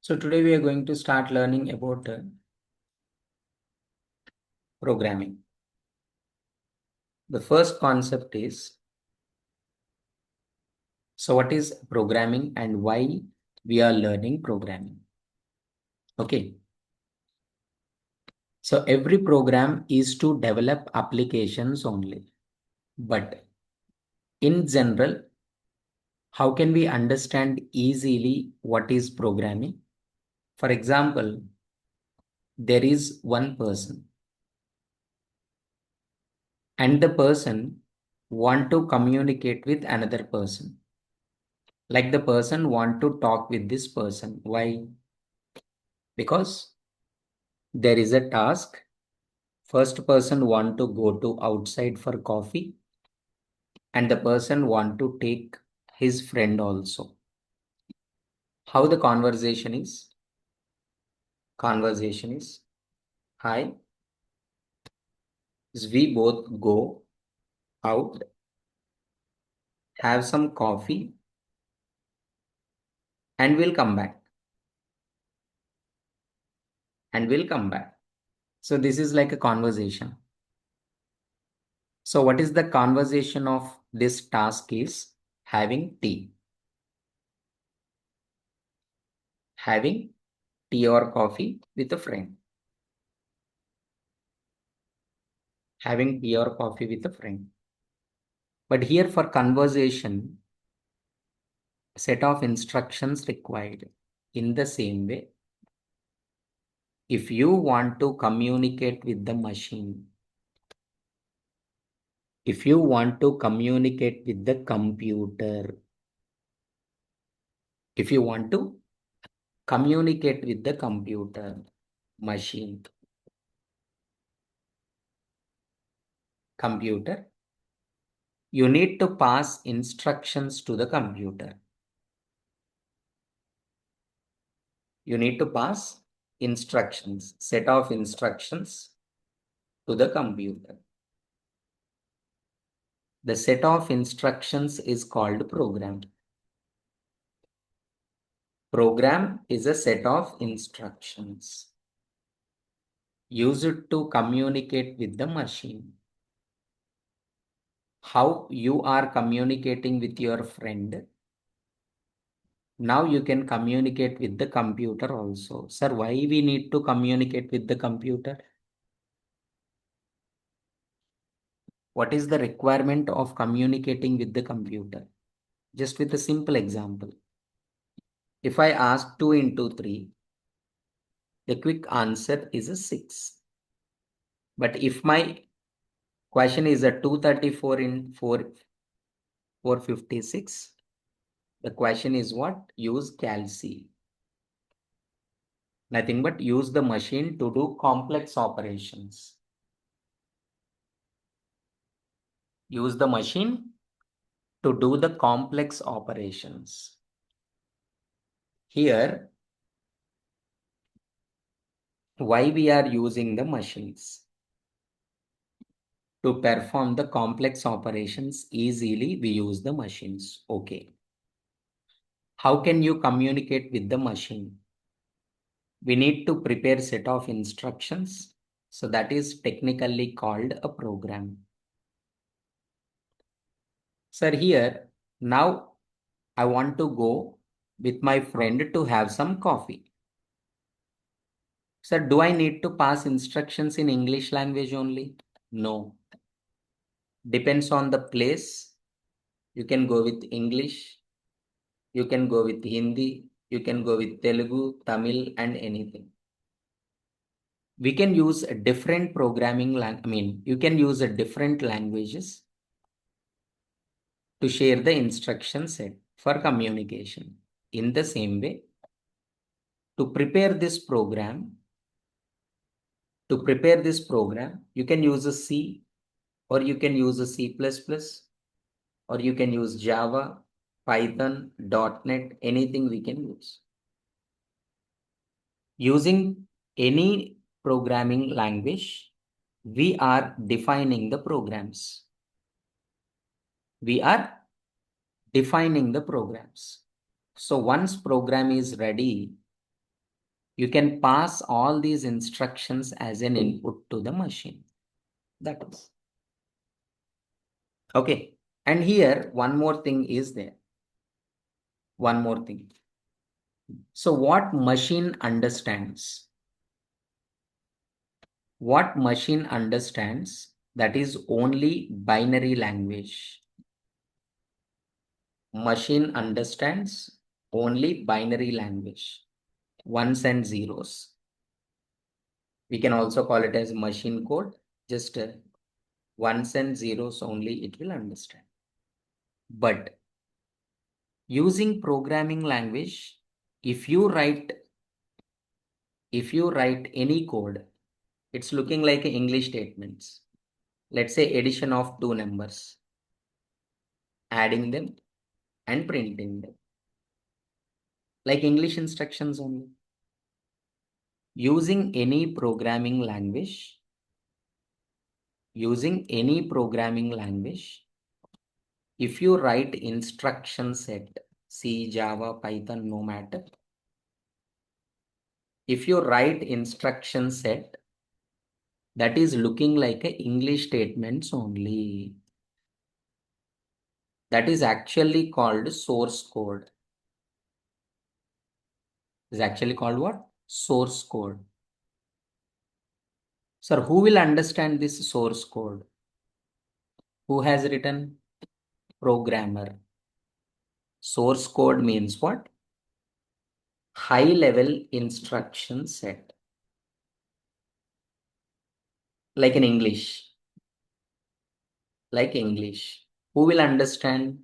So today we are going to start learning about programming. The first concept is, so what is programming and why we are learning programming? Okay. So every program is to develop applications only. But in general, how can we understand easily what is programming? For example, there is one person and the person want to communicate with another person. Like the person want to talk with this person. Why? Because there is a task. First person want to go to outside for coffee and the person want to take his friend also. How the conversation is? Conversation is, hi, we both go out, have some coffee and we'll come back. And we'll come back. So this is like a conversation. So what is the conversation of this task is having tea. Having tea or coffee with a friend. Having tea or coffee with a friend. But here for conversation, set of instructions required. In the same way, if you want to communicate with the machine, if you want to communicate with the computer, if you want to communicate with the computer, you need to pass instructions to the computer. You need to pass instructions, set of instructions to the computer. The set of instructions is called program. Program is a set of instructions used to communicate with the machine. How you are communicating with your friend, now you can communicate with the computer also. Sir, why we need to communicate with the computer? What is the requirement of communicating with the computer? Just with a simple example. If I ask 2 into 3, the quick answer is a 6. But if my question is a 234 in 456, the question is what? Use calci. Nothing but use the machine to do complex operations. Use the machine to do the complex operations. Here, why we are using the machines? To perform the complex operations easily, we use the machines. Okay. How can you communicate with the machine? We need to prepare set of instructions. So that is technically called a program. Sir, here, now I want to go with my friend to have some coffee. Sir, do I need to pass instructions in English language only? No. Depends on the place. You can go with English. You can go with Hindi. You can go with Telugu, Tamil, and anything. We can use a different programming you can use a different languages to share the instruction set for communication. In the same way, to prepare this program, you can use a C or you can use a C++ or you can use Java, Python, .NET, anything we can use. Using any programming language, we are defining the programs. We are defining the programs. So once program is ready, You can pass all these instructions as an input to the machine. That is. Okay. And here, one more thing is there. One more thing. So what machine understands? What machine understands? That is only binary language. Machine understands only binary language, ones and zeros. We can also call it as machine code. Just ones and zeros only it will understand. But using programming language, if you write any code, it's looking like English statements. Let's say addition of two numbers, adding them and printing them. Like English instructions only. Using any programming language, if you write instruction set, C, Java, Python, no matter. If you write instruction set that is looking like a English statements only, that is actually called source code. Is actually called what? Source code. Sir, who will understand this source code? Who has written? Programmer. Source code means what? High level instruction set. Like in English. Like English. Who will understand?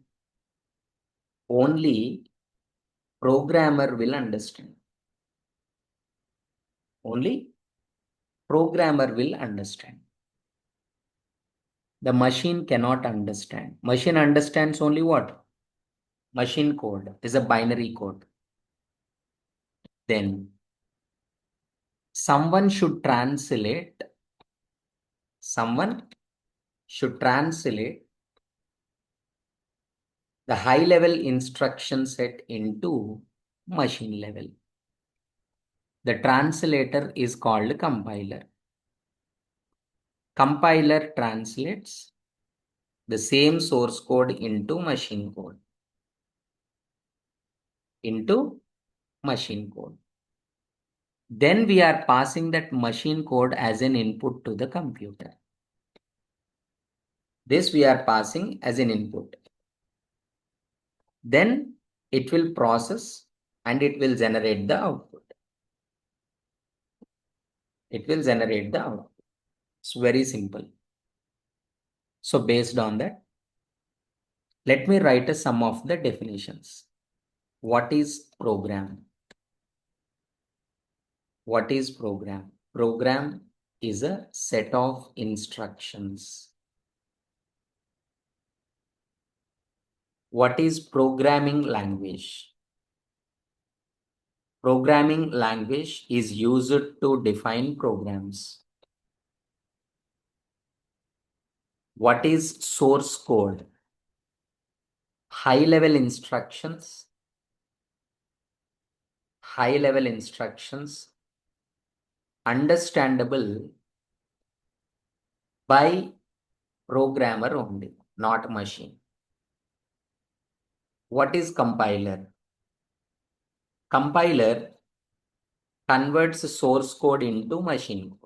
Only programmer will understand. Only programmer will understand. The machine cannot understand. Machine understands only what? Machine code is a binary code. Then someone should translate the high level instruction set into machine level. The translator is called compiler. Compiler translates the same source code into machine code. Then we are passing that machine code as an input to the computer. This we are passing as an input. Then it will process and it will generate the output. It's very simple. So based on that, let me write a sum of the definitions. What is program? What is program? Program is a set of instructions. What is programming language? Programming language is used to define programs. What is source code? High level instructions understandable by programmer only, not machine. What is compiler? Compiler converts source code into machine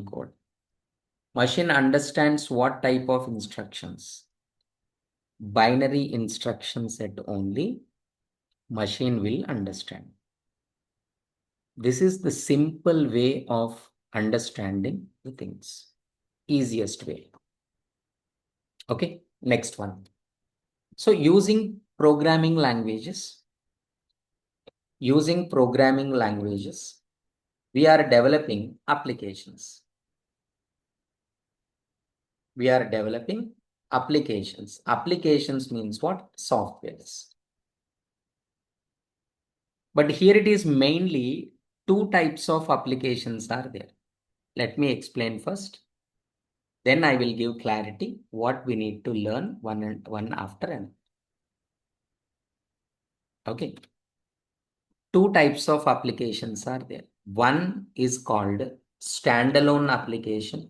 code. Machine understands what type of instructions? Binary instruction set only machine will understand. This is the simple way of understanding the things. Easiest way. Okay, next one. So using programming languages, we are developing applications. Applications means what? Softwares. But here it is mainly two types of applications are there. Let me explain first. Then I will give clarity what we need to learn one after another. Okay. Two types of applications are there. One is called standalone application,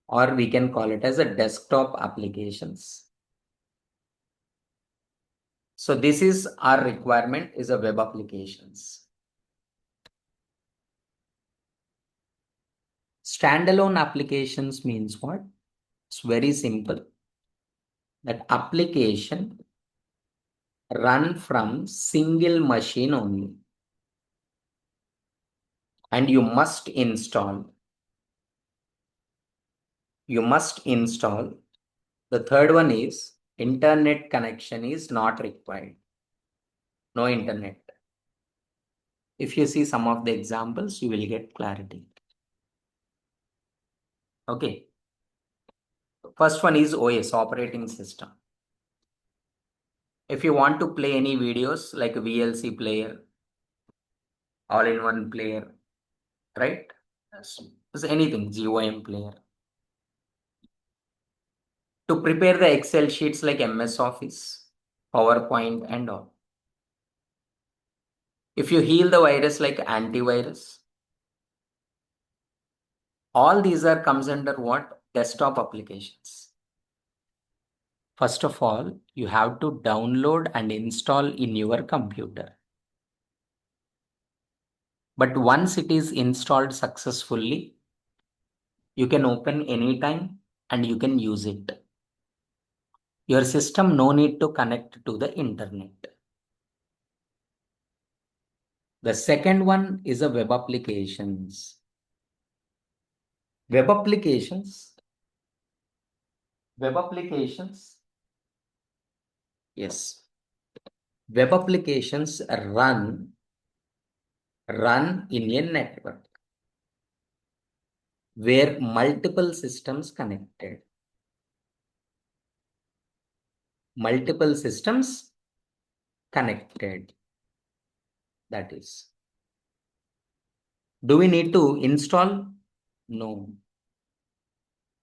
or we can call it as a desktop applications. So this is our requirement is a web applications. Standalone applications means what? It's very simple. That application run from single machine only. And you must install. The third one is internet connection is not required. No internet. If you see some of the examples, you will get clarity. Okay. First one is OS, operating system. If you want to play any videos like a VLC player, all-in-one player, right? So anything, GOM player. To prepare the Excel sheets like MS Office, PowerPoint and all. If you heal the virus like antivirus, all these are comes under what? Desktop applications. First of all, you have to download and install in your computer. But once it is installed successfully, you can open anytime and you can use it. Your system no need to connect to the internet. The second one is a web applications. Web applications. Web applications. Yes. Web applications run in a network where multiple systems connected. Multiple systems connected. That is. Do we need to install? No,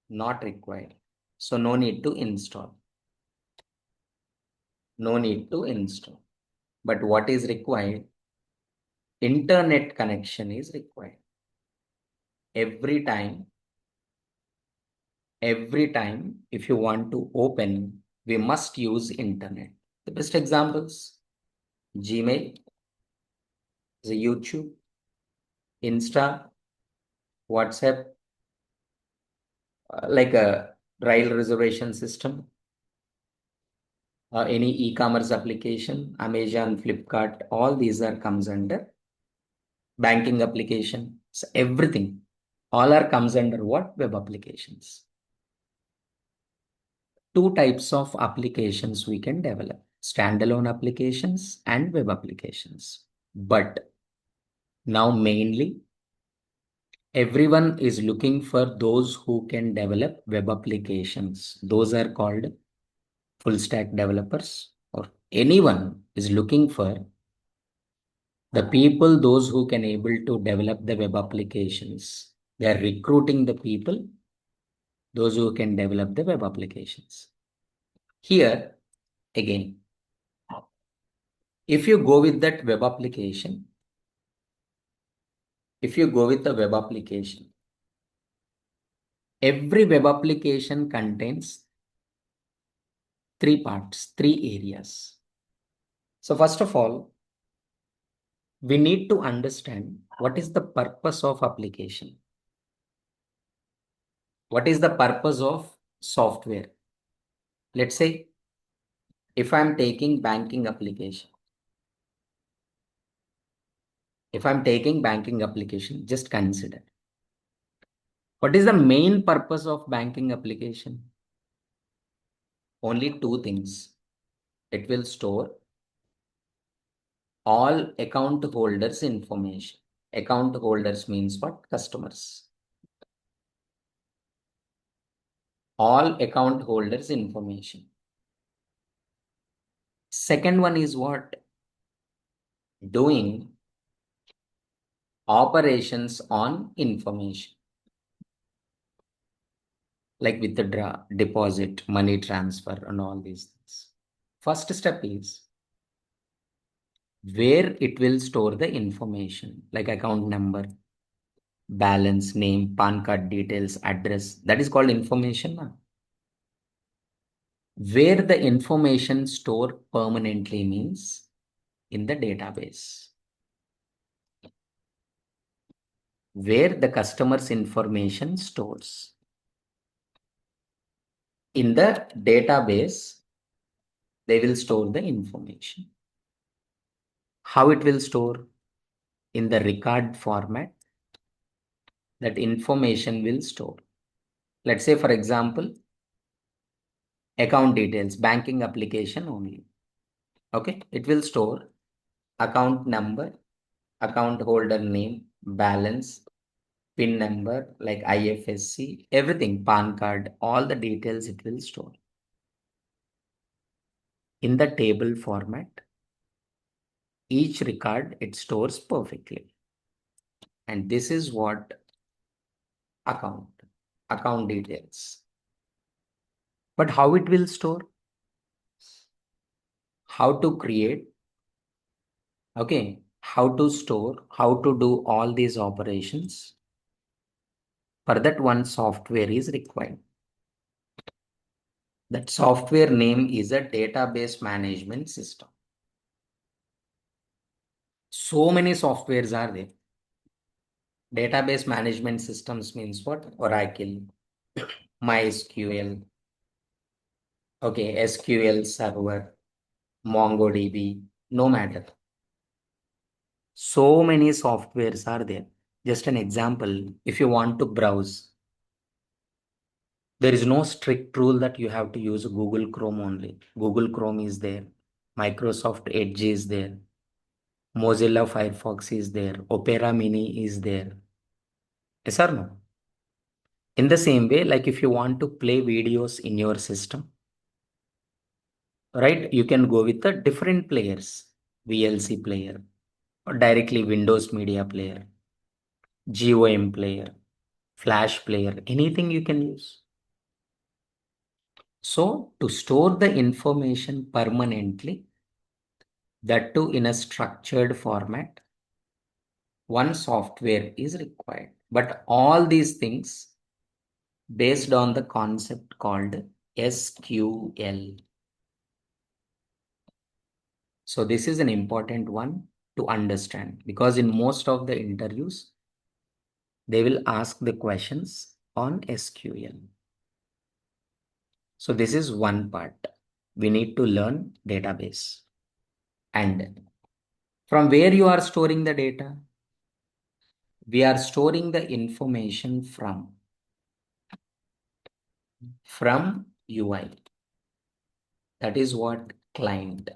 not required. So no need to install. No need to install. But what is required? Internet connection is required. Every time, if you want to open, we must use internet. The best examples, Gmail, the YouTube, Insta, WhatsApp, like a rail reservation system, any e-commerce application, Amazon, Flipkart, all these are comes under banking application. So everything, all are comes under what? Web applications. Two types of applications we can develop, standalone applications and web applications. But now mainly everyone is looking for those who can develop web applications. Those are called full stack developers, or anyone is looking for the people, those who can able to develop the web applications. They are recruiting the people, those who can develop the web applications. Here again, if you go with that web application, every web application contains three parts, three areas. So first of all, we need to understand what is the purpose of application. What is the purpose of software? Let's say if I'm taking banking application, just consider what is the main purpose of banking application? Only two things. It will store all account holders information. Account holders means what? Customers. All account holders information. Second one is what? Doing operations on information. Like withdraw, deposit, money transfer, and all these things. First step is where it will store the information like account number, balance, name, PAN card details, address. That is called information. Na? Where the information stored permanently means in the database. Where the customer's information stores. In the database, they will store the information. How it will store? In the record format, that information will store. Let's say, for example, account details, banking application only. Okay, it will store account number, account holder name, balance, PIN number like IFSC, everything, PAN card, all the details it will store. In the table format, each record it stores perfectly. And this is what account details. But how it will store? How to create, okay, how to store, how to do all these operations. For that, one software is required. That software name is a database management system. So many softwares are there. Database management systems means what? Oracle, MySQL, okay, SQL Server, MongoDB, no matter. So many softwares are there. Just an example, if you want to browse, there is no strict rule that you have to use Google Chrome only. Google Chrome is there. Microsoft Edge is there. Mozilla Firefox is there. Opera Mini is there. Yes or no? In the same way, like if you want to play videos in your system, right, you can go with the different players, VLC player, or directly Windows Media Player, GOM player, Flash player, anything you can use. So to store the information permanently, that too in a structured format, one software is required. But all these things based on the concept called SQL. So this is an important one to understand because in most of the interviews, they will ask the questions on SQL. So this is one part. We need to learn database. And from where you are storing the data? We are storing the information from UI. That is what client.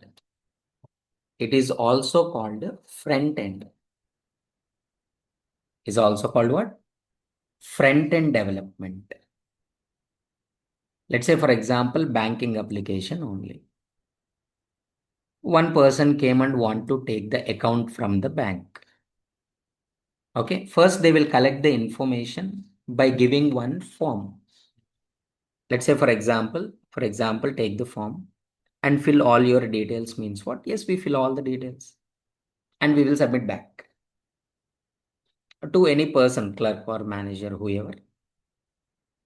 It is also called front end. Is also called what? Front end development. Let's say, for example, banking application only. One person came and want to take the account from the bank. Okay, first they will collect the information by giving one form. Let's say, for example, take the form and fill all your details means what? Yes, we fill all the details and we will submit back to any person, clerk or manager, whoever.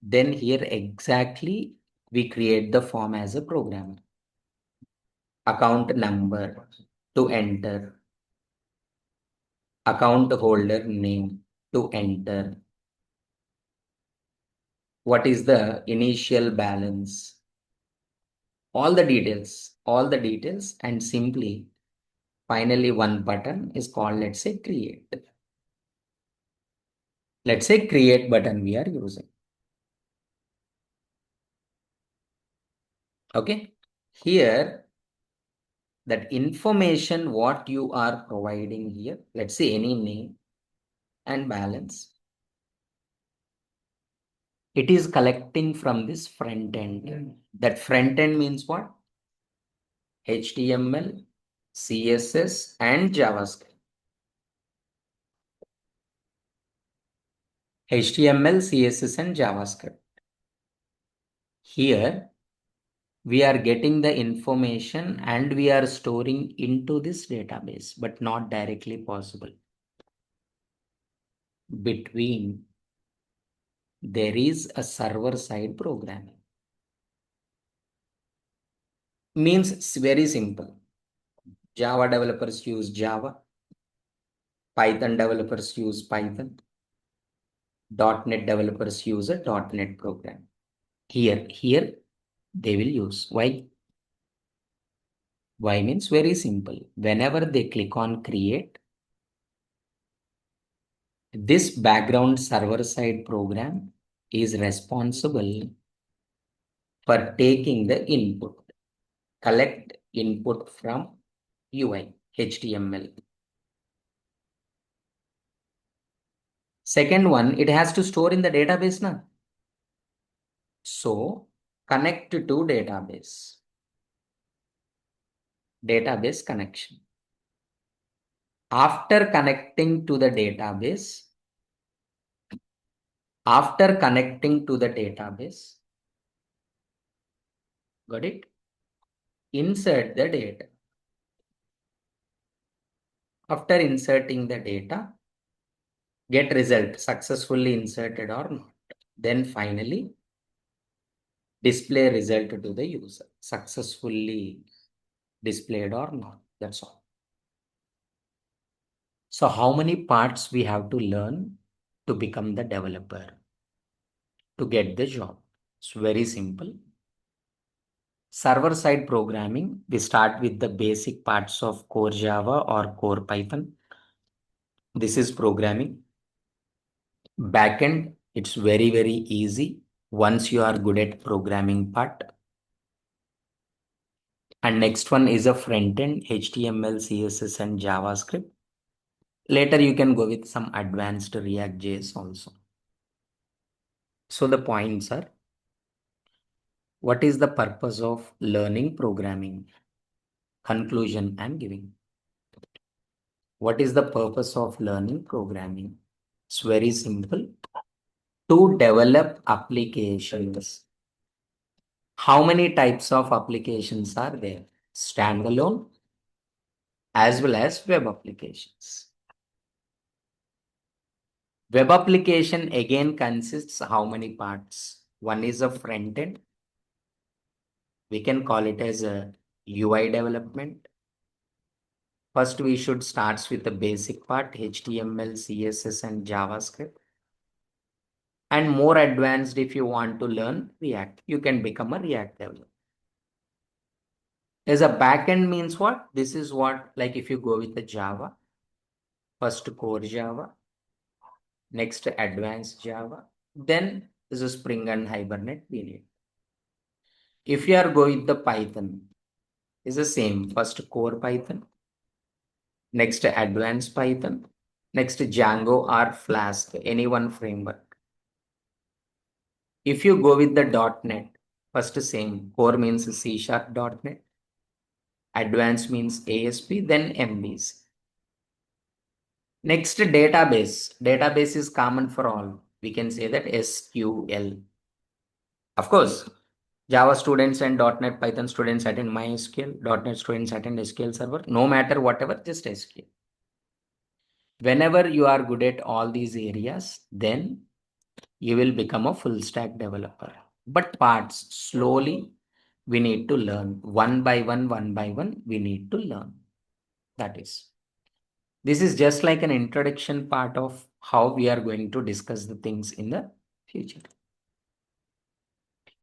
Then here exactly we create the form as a programmer. Account number to enter, account holder name to enter, what is the initial balance, all the details, and simply finally one button is called, let's say, create. Let's say create button we are using. Okay, here that information what you are providing here, let's say any name and balance, it is collecting from this front end. That front end means what? HTML, CSS, and JavaScript. HTML, CSS, and JavaScript. Here, We are getting the information and we are storing into this database, but not directly possible. Between there is a server side programming. Means it's very simple. Java developers use Java. Python developers use Python. .NET developers use a .NET program. Here they will use. Why? Why means very simple. Whenever they click on create, this background server side program is responsible for taking the input, collect input from UI, HTML. Second one, it has to store in the database now. So connect to database connection. After connecting to the database, got it? Insert the data. After inserting the data, get result successfully inserted or not. Then finally, display result to the user successfully displayed or not. That's all. So how many parts we have to learn to become the developer, to get the job? It's very simple. Server side programming, we start with the basic parts of core Java or core Python. This is programming. Backend, it's very, very easy once you are good at programming part. And next one is a front end, HTML, CSS, and JavaScript. Later, you can go with some advanced React.js also. So the points are, what is the purpose of learning programming? Conclusion I'm giving. What is the purpose of learning programming? It's very simple. To develop applications. How many types of applications are there? Standalone as well as web applications. Web application again consists how many parts? One is a front end. We can call it as a UI development. First, we should start with the basic part, HTML, CSS, and JavaScript. And more advanced, if you want to learn React, you can become a React developer. As a backend means what? This is what, like if you go with the Java, first core Java, next advanced Java, then this is Spring and Hibernate we need. If you are going with the Python, is the same. First core Python, next advanced Python, next Django or Flask, any one framework. If you go with the .NET, first same, core means C# .NET, advanced means ASP, then MVC. Next database. Database is common for all. We can say that SQL. Of course, Java students and .NET Python students attend MySQL, .NET students attend SQL Server. No matter whatever, just SQL. Whenever you are good at all these areas, then you will become a full stack developer. But parts, slowly, we need to learn. One by one, we need to learn. That is. This is just like an introduction part of how we are going to discuss the things in the future.